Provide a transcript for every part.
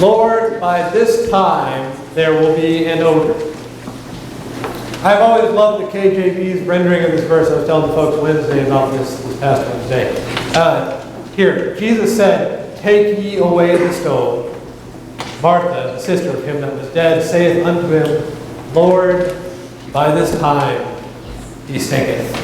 Lord, by this time there will be an odor. I've always loved the KJV's rendering of this verse. I was telling the folks Wednesday about this past Wednesday. Here, Jesus said, "Take ye away the stone." Martha, the sister of him that was dead, saith unto him, Lord, by this time he stinketh.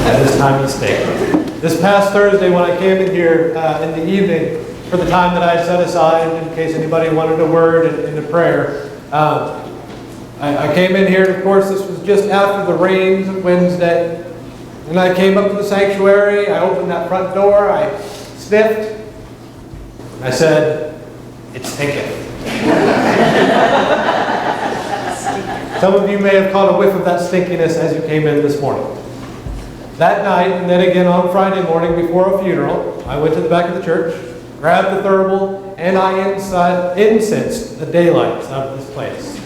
At this time he stinketh. This past Thursday when I came in here in the evening for the time that I had set aside in case anybody wanted a word and a prayer, I came in here, and of course this was just after the rains of Wednesday. And I came up to the sanctuary, I opened that front door, I sniffed, and I said, "It stinketh." Some of you may have caught a whiff of that stinkiness as you came in this morning. That night, and then again on Friday morning before a funeral, I went to the back of the church, grabbed the thurible, and I incensed the daylights out of this place.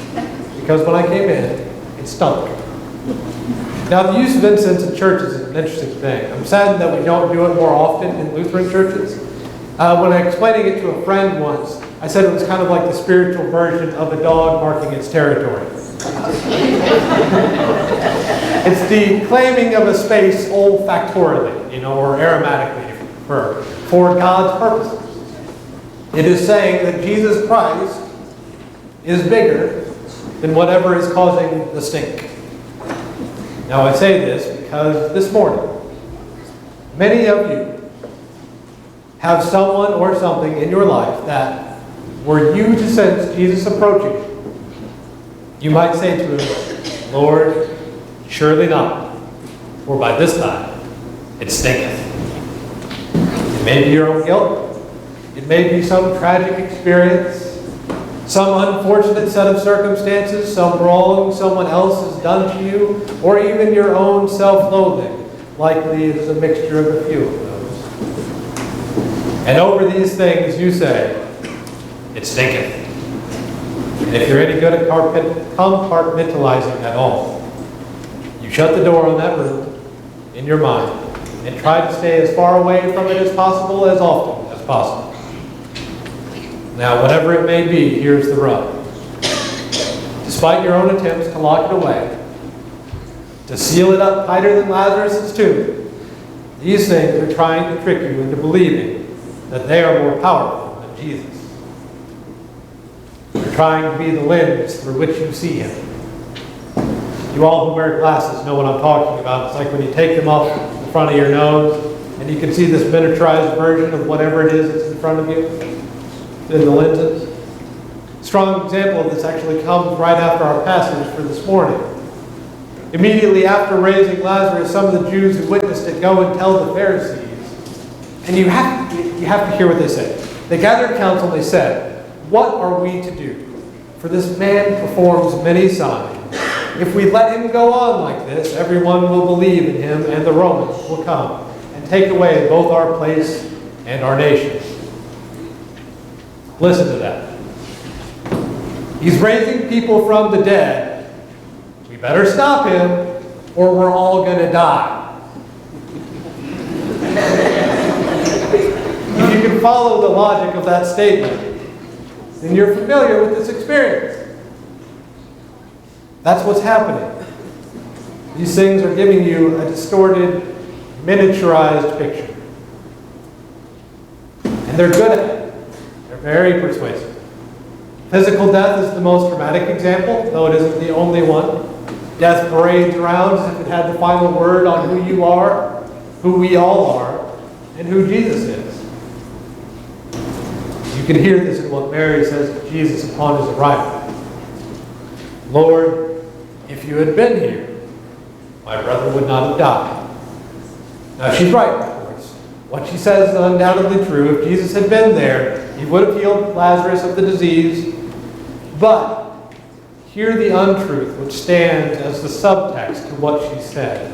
Because when I came in, it stunk. Now, the use of incense in churches is an interesting thing. I'm saddened that we don't do it more often in Lutheran churches. When I was explaining it to a friend once, I said it was kind of like the spiritual version of a dog marking its territory. It's the claiming of a space olfactorily, or aromatically for God's purposes. It is saying that Jesus Christ is bigger than whatever is causing the stink. Now I say this because this morning, many of you have someone or something in your life that, were you to sense Jesus approaching you might say to him, Lord, surely not, for by this time it stinketh. It may be your own guilt. It may be some tragic experience, some unfortunate set of circumstances, some wrong someone else has done to you, or even your own self-loathing. Likely it is a mixture of a few of those. And over these things you say, it stinketh. And if you're any good at compartmentalizing at all, you shut the door on that room in your mind and try to stay as far away from it as possible, as often as possible. Now, whatever it may be, here's the rub. Despite your own attempts to lock it away, to seal it up tighter than Lazarus' tomb, these things are trying to trick you into believing that they are more powerful than Jesus. They're trying to be the lens through which you see him. You all who wear glasses know what I'm talking about. It's like when you take them off the front of your nose and you can see this miniaturized version of whatever it is that's in front of you in the lenses. A strong example of this actually comes right after our passage for this morning. Immediately after raising Lazarus, some of the Jews who witnessed it go and tell the Pharisees. And you have to hear what they say. They gathered council and they said, what are we to do? For this man performs many signs. If we let him go on like this, everyone will believe in him, and the Romans will come and take away both our place and our nation. Listen to that. He's raising people from the dead. We better stop him, or we're all going to die. If you can follow the logic of that statement, then you're familiar with this experience. That's what's happening. These things are giving you a distorted, miniaturized picture. And they're good at it. They're very persuasive. Physical death is the most dramatic example, though it isn't the only one. Death parades around as if it had the final word on who you are, who we all are, and who Jesus is. You can hear this in what Mary says to Jesus upon his arrival. Lord, if you had been here, my brother would not have died. Now she's right, of course. What she says is undoubtedly true. If Jesus had been there, he would have healed Lazarus of the disease. But hear the untruth which stands as the subtext to what she says.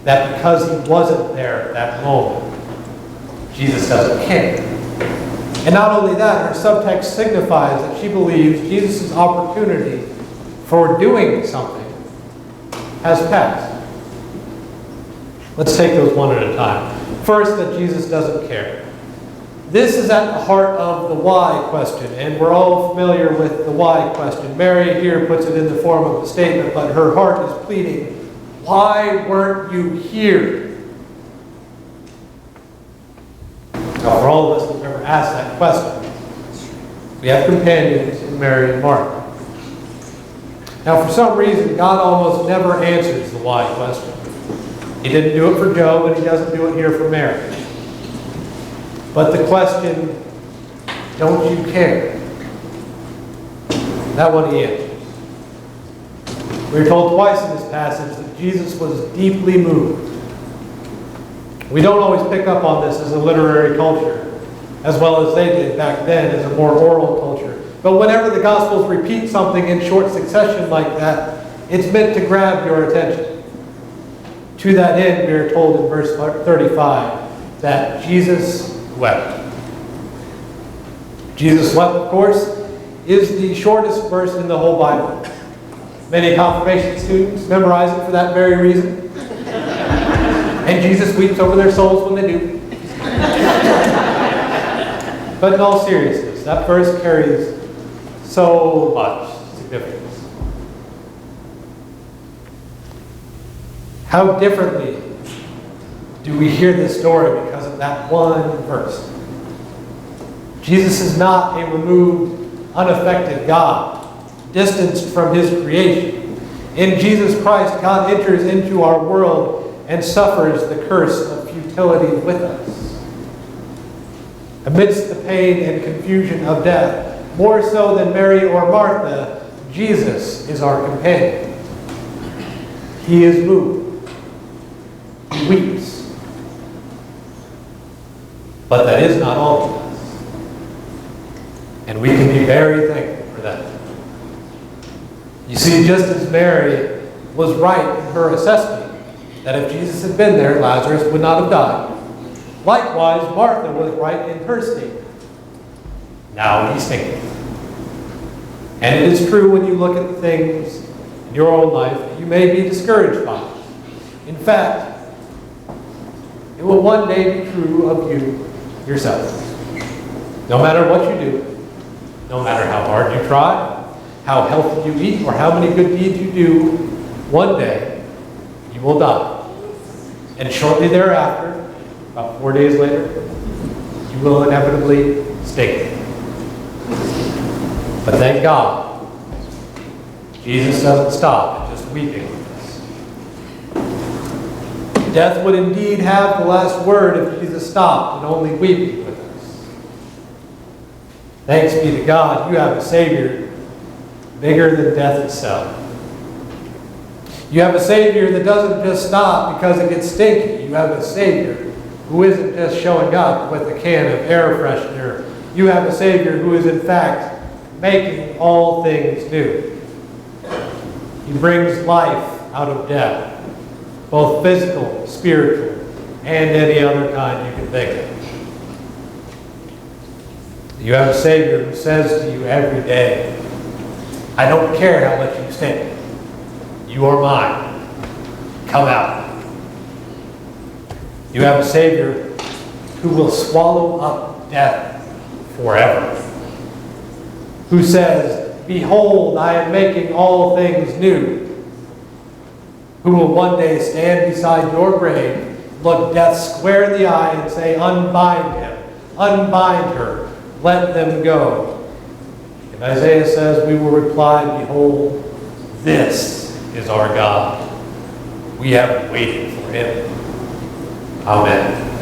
That because he wasn't there at that moment, Jesus doesn't care. And not only that, her subtext signifies that she believes Jesus' opportunity for doing something has passed. Let's take those one at a time. First, that Jesus doesn't care. This is at the heart of the why question, and we're all familiar with the why question. Mary here puts it in the form of a statement, but her heart is pleading, why weren't you here? Now, for all of us who've ever asked that question, we have companions in Mary and Martha. Now, for some reason, God almost never answers the why question. He didn't do it for Job, and he doesn't do it here for Mary. But the question, don't you care? That one he answers. We're told twice in this passage that Jesus was deeply moved. We don't always pick up on this as a literary culture, as well as they did back then as a more oral culture. But whenever the Gospels repeat something in short succession like that, it's meant to grab your attention. To that end, we are told in verse 35 that Jesus wept. Jesus wept, of course, is the shortest verse in the whole Bible. Many confirmation students memorize it for that very reason. And Jesus weeps over their souls when they do. But in all seriousness, that verse carries so much significance. How differently do we hear this story because of that one verse? Jesus is not a removed, unaffected God, distanced from his creation. In Jesus Christ, God enters into our world and suffers the curse of futility with us. Amidst the pain and confusion of death, more so than Mary or Martha, Jesus is our companion. He is moved. He weeps. But that is not all to us. And we can be very thankful for that. You see, just as Mary was right in her assessment that if Jesus had been there, Lazarus would not have died, likewise, Martha was right in her statement. Now he's thinking. And it is true when you look at things in your own life that you may be discouraged by. In fact, it will one day be true of you yourself. No matter what you do, no matter how hard you try, how healthy you eat, or how many good deeds you do, one day you will die. And shortly thereafter, about 4 days later, you will inevitably stink. But thank God, Jesus doesn't stop at just weeping with us. Death would indeed have the last word if Jesus stopped and only weeping with us. Thanks be to God, you have a Savior bigger than death itself. You have a Savior that doesn't just stop because it gets stinky. You have a Savior who isn't just showing up with a can of air freshener. You have a Savior who is in fact making all things new. He brings life out of death, both physical, spiritual, and any other kind you can think of. You have a Savior who says to you every day, I don't care how much you stink. You are mine. Come out. You have a Savior who will swallow up death forever. Who says, behold, I am making all things new. Who will one day stand beside your grave, look death square in the eye and say, unbind him, unbind her, let them go. And Isaiah says, we will reply, behold, this is our God. We have waited for him. Amen.